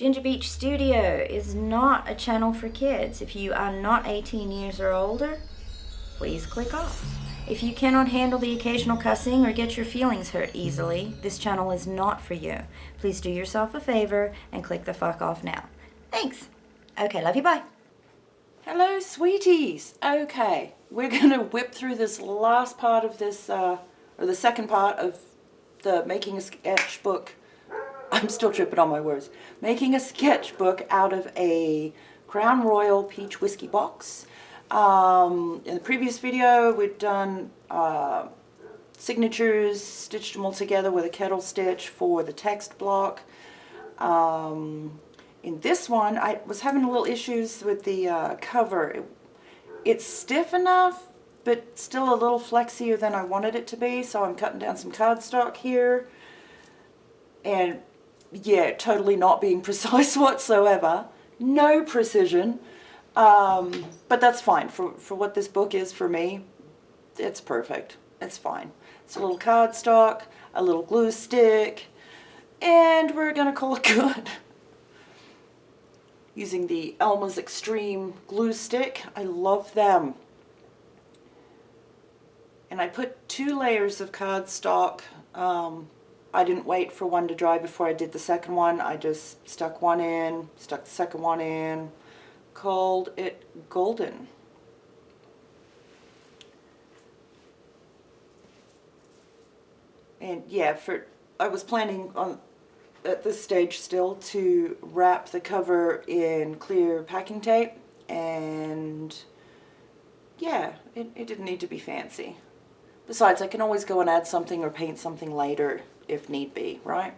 Ginger Beach Studio is not a channel for kids. If you are not 18 years or older, please click off. If you cannot handle the occasional cussing or get your feelings hurt easily, this channel is not for you. Please do yourself a favor and click the fuck off now. Thanks. Okay, love you, bye. Hello, sweeties. Okay, we're gonna whip through this last part of this, or the second part of the making a sketchbook. I'm still tripping on my words. Making a sketchbook out of a Crown Royal peach whiskey box. In the previous video, we'd done signatures, stitched them all together with a Kettle stitch for the text block. In this one, I was having a little issues with the cover. It's stiff enough, but still a little flexier than I wanted it to be, so I'm cutting down some cardstock here. And yeah, totally not being precise whatsoever. No precision. But that's fine. For what this book is for me, it's perfect. It's fine. It's a little cardstock, a little glue stick, and we're going to call it good. Using the Elmer's Extreme glue stick. I love them. And I put 2 layers of cardstock. I didn't wait for one to dry before I did the second one. I just stuck one in, stuck the second one in, called it golden. And yeah, I was planning on, at this stage still, to wrap the cover in clear packing tape, and yeah, it didn't need to be fancy. Besides, I can always go and add something or paint something later if need be, right?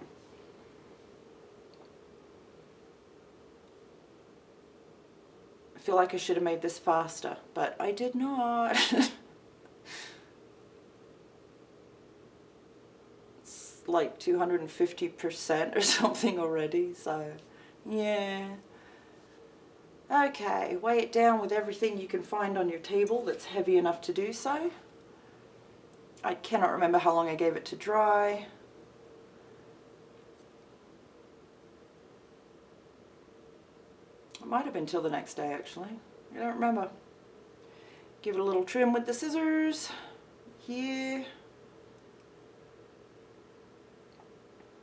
I feel like I should have made this faster, but I did not. It's like 250% or something already, so yeah. Okay, weigh it down with everything you can find on your table that's heavy enough to do so. I cannot remember how long I gave it to dry. It might have been till the next day, actually. I don't remember. Give it a little trim with the scissors here.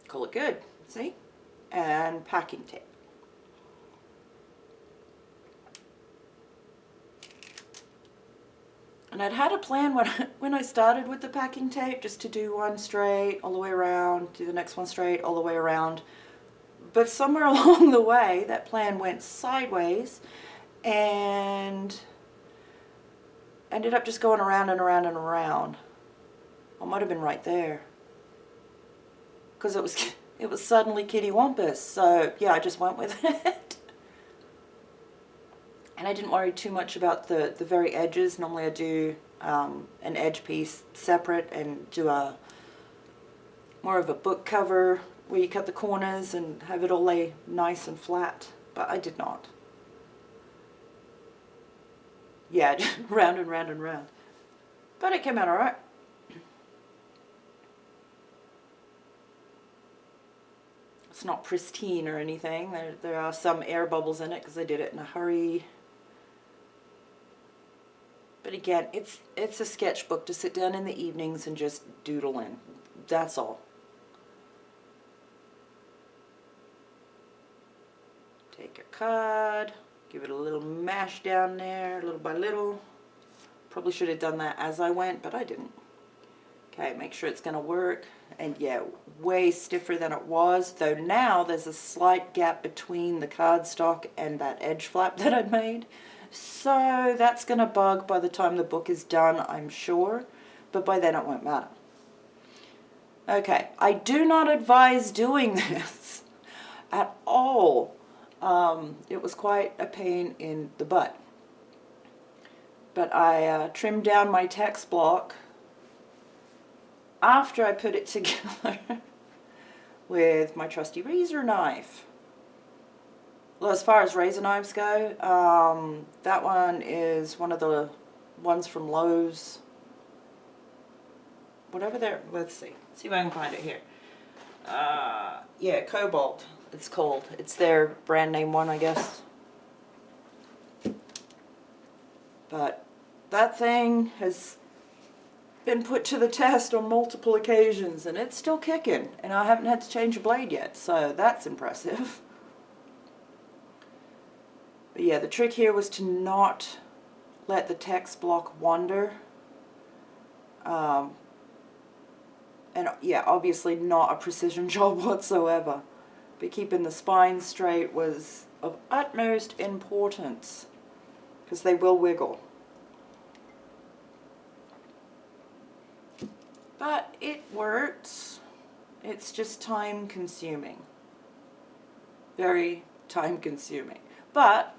Call it good, see? And packing tape. And I'd had a plan when I started with the packing tape, just to do one straight all the way around, do the next one straight all the way around. But somewhere along the way, that plan went sideways and ended up just going around and around and around. Well, it might have been right there, because it was suddenly Kitty Wampus. So yeah, I just went with it. And I didn't worry too much about the very edges. Normally I do an edge piece separate and do more of a book cover where you cut the corners and have it all lay nice and flat. But I did not. Yeah, just round and round and round. But it came out alright. It's not pristine or anything. There are some air bubbles in it because I did it in a hurry. But again, it's a sketchbook to sit down in the evenings and just doodle in. That's all. Take your card, give it a little mash down there, little by little. Probably should have done that as I went, but I didn't. Okay, make sure it's going to work. And yeah, way stiffer than it was, though now there's a slight gap between the cardstock and that edge flap that I'd made. So that's going to bug by the time the book is done, I'm sure, but by then it won't matter. Okay, I do not advise doing this at all. It was quite a pain in the butt. But I trimmed down my text block after I put it together with my trusty razor knife. Well, as far as razor knives go, that one is one of the ones from Lowe's. Whatever they're, let's see if I can find it here. Yeah, Cobalt. it's called. It's their brand name one, I guess. But that thing has been put to the test on multiple occasions, and it's still kicking, and I haven't had to change a blade yet, so that's impressive. But yeah, the trick here was to not let the text block wander. And yeah, obviously not a precision job whatsoever, but keeping the spine straight was of utmost importance, because they will wiggle. But it works. It's just time consuming. Very time consuming. But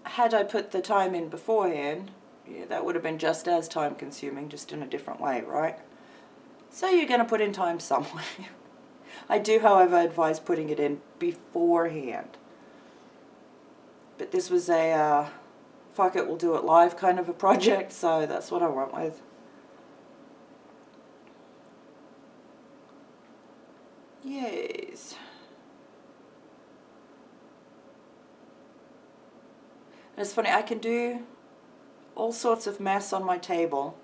had I put the time in beforehand, yeah, that would have been just as time consuming, just in a different way, right? So you're going to put in time somewhere. I do, however, advise putting it in beforehand. But this was a fuck it, we'll do it live kind of a project, so that's what I went with. Yes. And it's funny, I can do all sorts of mess on my table,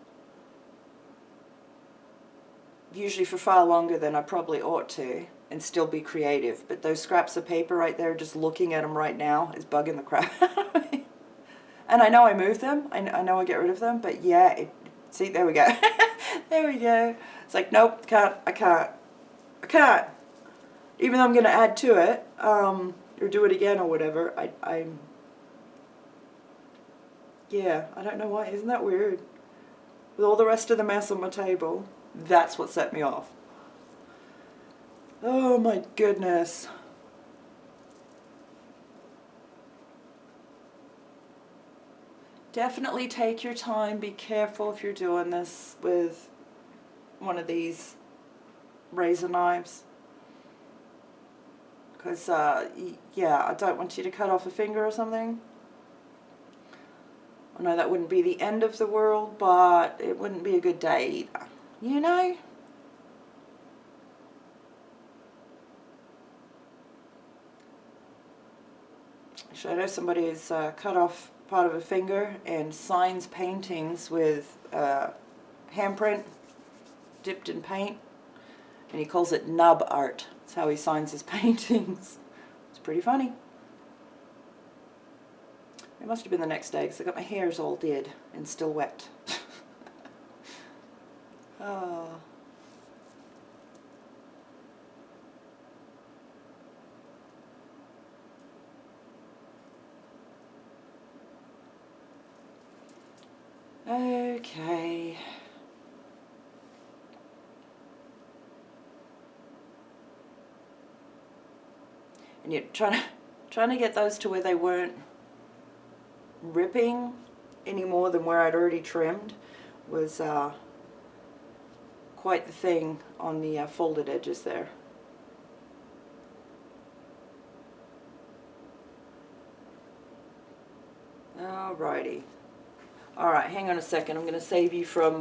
usually for far longer than I probably ought to, and still be creative. But those scraps of paper right there, just looking at them right now, is bugging the crap out of me. And I know I move them, I know I get rid of them, but yeah, see, there we go. There we go. It's like, nope, I can't. Even though I'm going to add to it, or do it again or whatever, yeah, I don't know why. Isn't that weird? With all the rest of the mess on my table, that's what set me off. Oh my goodness. Definitely take your time. Be careful if you're doing this with one of these razor knives. Because, yeah, I don't want you to cut off a finger or something. I know that wouldn't be the end of the world, but it wouldn't be a good day either. You know? Actually, I know somebody has cut off part of a finger and signs paintings with handprint dipped in paint, and he calls it nub art. That's how he signs his paintings. It's pretty funny. It must have been the next day because I got my hairs all dead and still wet. Oh. Okay. And you're trying to get those to where they weren't ripping any more than where I'd already trimmed was quite the thing on the folded edges there. Alrighty. Alright, hang on a second. I'm going to save you from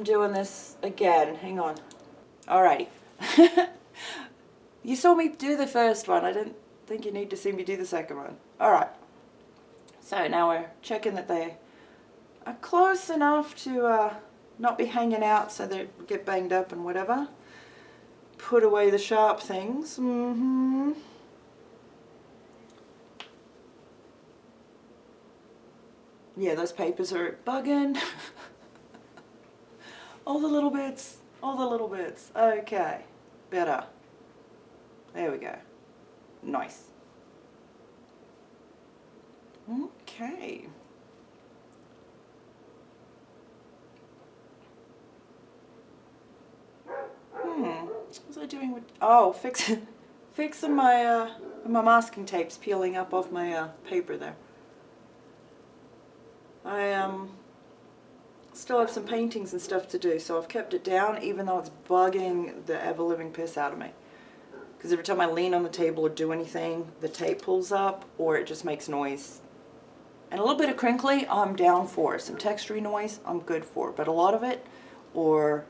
doing this again. Hang on. Alrighty. You saw me do the first one. I didn't think you need to see me do the second one. Alright. So now we're checking that they are close enough to not be hanging out so they get banged up and whatever. Put away the sharp things. Yeah, those papers are bugging. All the little bits. All the little bits. Okay. Better. There we go. Nice. Okay. What was I doing with... Oh, fixing my masking tape's peeling up off my paper there. I still have some paintings and stuff to do, so I've kept it down even though it's bugging the ever-living piss out of me. Because every time I lean on the table or do anything, the tape pulls up or it just makes noise. And a little bit of crinkly, I'm down for. Some textury noise, I'm good for. But a lot of it, or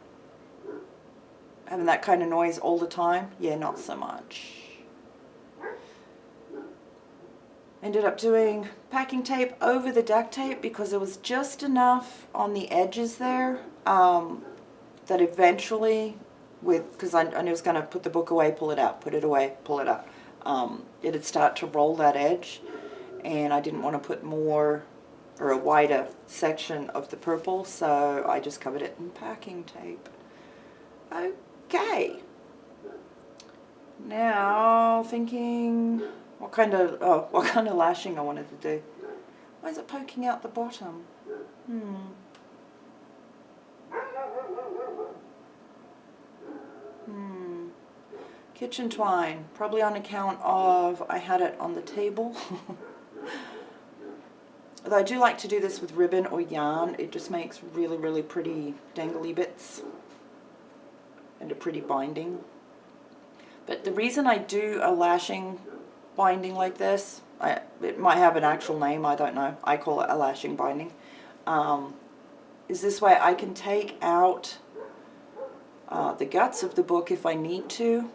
having that kind of noise all the time, yeah, not so much. Ended up doing packing tape over the duct tape because there was just enough on the edges there that eventually, because I knew I was going to put the book away, pull it out, put it away, pull it out, it'd start to roll that edge, and I didn't want to put more or a wider section of the purple, so I just covered it in packing tape. Okay. Now thinking what kind of lashing I wanted to do. Why is it poking out the bottom? Kitchen twine, probably on account of I had it on the table. Although I do like to do this with ribbon or yarn, it just makes really, really pretty dangly bits and a pretty binding. But the reason I do a lashing binding like this, it might have an actual name, I don't know, I call it a lashing binding, is this way I can take out the guts of the book if I need to,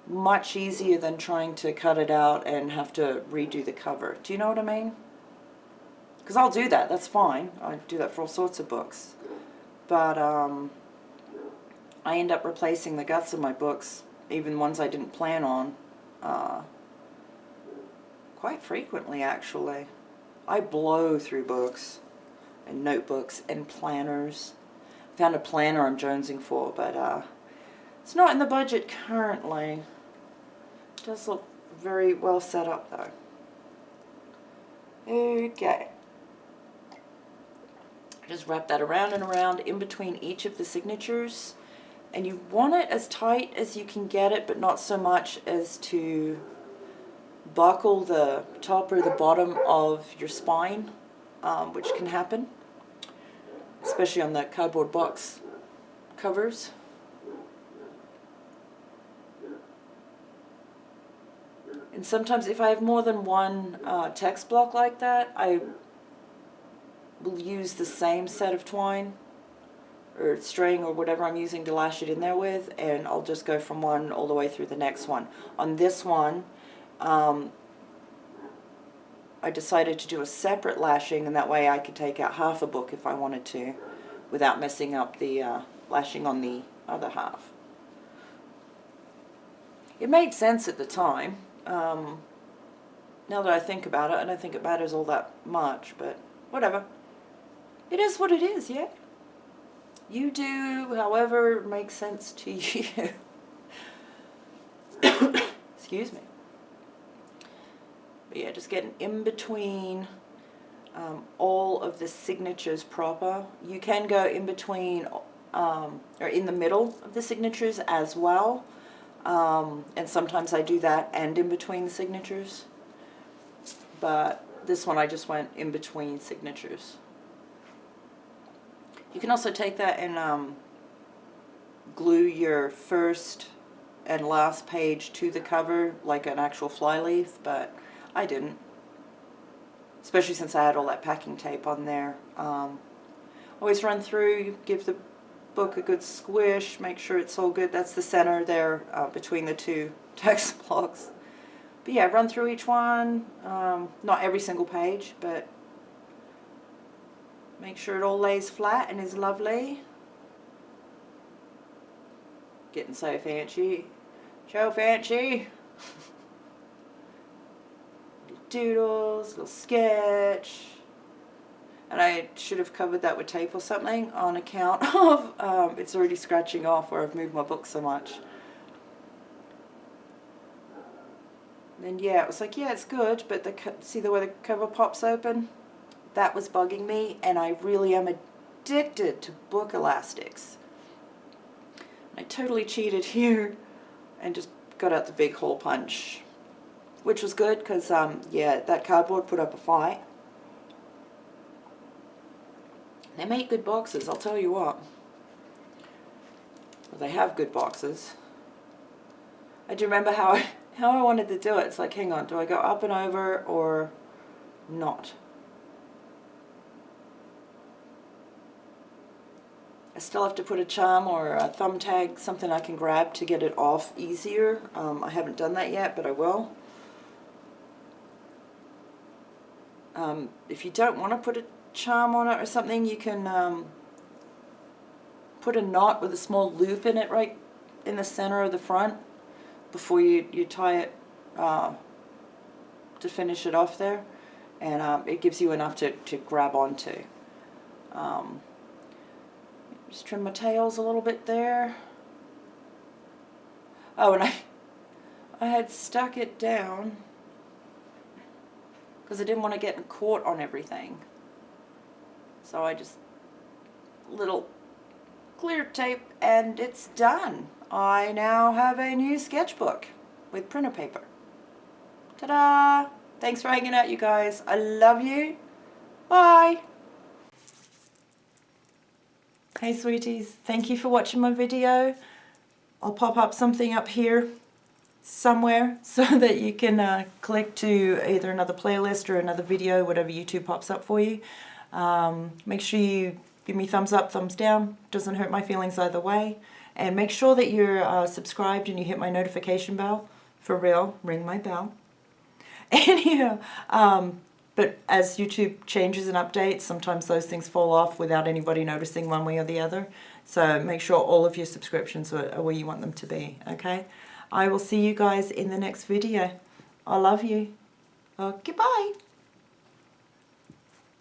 much easier than trying to cut it out and have to redo the cover. Do you know what I mean? Because I'll do that, that's fine. I do that for all sorts of books. But I end up replacing the guts of my books, even ones I didn't plan on, quite frequently actually. I blow through books and notebooks and planners. Found a planner I'm jonesing for, but it's not in the budget currently. It does look very well set up though. Okay. Just wrap that around and around in between each of the signatures. And you want it as tight as you can get it, but not so much as to buckle the top or the bottom of your spine, which can happen, especially on the cardboard box covers. And sometimes if I have more than one text block like that, I will use the same set of twine or string or whatever I'm using to lash it in there with, and I'll just go from one all the way through the next one. On this one, I decided to do a separate lashing, and that way I could take out half a book if I wanted to without messing up the lashing on the other half. It made sense at the time. Now that I think about it, I don't think it matters all that much, but whatever. It is what it is, yeah? You do however makes sense to you. Excuse me. But yeah, just getting in between all of the signatures proper. You can go in between or in the middle of the signatures as well. And sometimes I do that and in between the signatures. But this one I just went in between signatures. You can also take that and glue your first and last page to the cover like an actual flyleaf, but I didn't. Especially since I had all that packing tape on there. Always run through, give the book a good squish, make sure it's all good. That's the center there between the two text blocks. But yeah, run through each one. Not every single page, but make sure it all lays flat and is lovely. Getting so fancy. So fancy. Little doodles, little sketch. And I should have covered that with tape or something on account of it's already scratching off where I've moved my book so much. And yeah, it was like, yeah, it's good, but see the way the cover pops open? That was bugging me, and I really am addicted to book elastics. I totally cheated here and just got out the big hole punch, which was good because, yeah, that cardboard put up a fight. They make good boxes, I'll tell you what. Well, they have good boxes. I do remember how I wanted to do it. It's like, hang on, do I go up and over or not? I still have to put a charm or a thumb tag, something I can grab to get it off easier. I haven't done that yet, but I will. If you don't want to put a charm on it or something, you can put a knot with a small loop in it right in the center of the front before you tie it to finish it off there, and it gives you enough to grab onto. Just trim my tails a little bit there. Oh, and I had stuck it down because I didn't want to get caught on everything. So I just, little clear tape, and it's done. I now have a new sketchbook with printer paper. Ta-da! Thanks for hanging out, you guys. I love you. Bye! Hey sweeties, thank you for watching my video. I'll pop up something up here somewhere so that you can click to either another playlist or another video, whatever YouTube pops up for you. Make sure you give me thumbs up, thumbs down. Doesn't hurt my feelings either way. And make sure that you're subscribed and you hit my notification bell. For real, ring my bell. Anyhow, but as YouTube changes and updates, sometimes those things fall off without anybody noticing one way or the other. So make sure all of your subscriptions are where you want them to be, okay? I will see you guys in the next video. I love you. Okay, bye.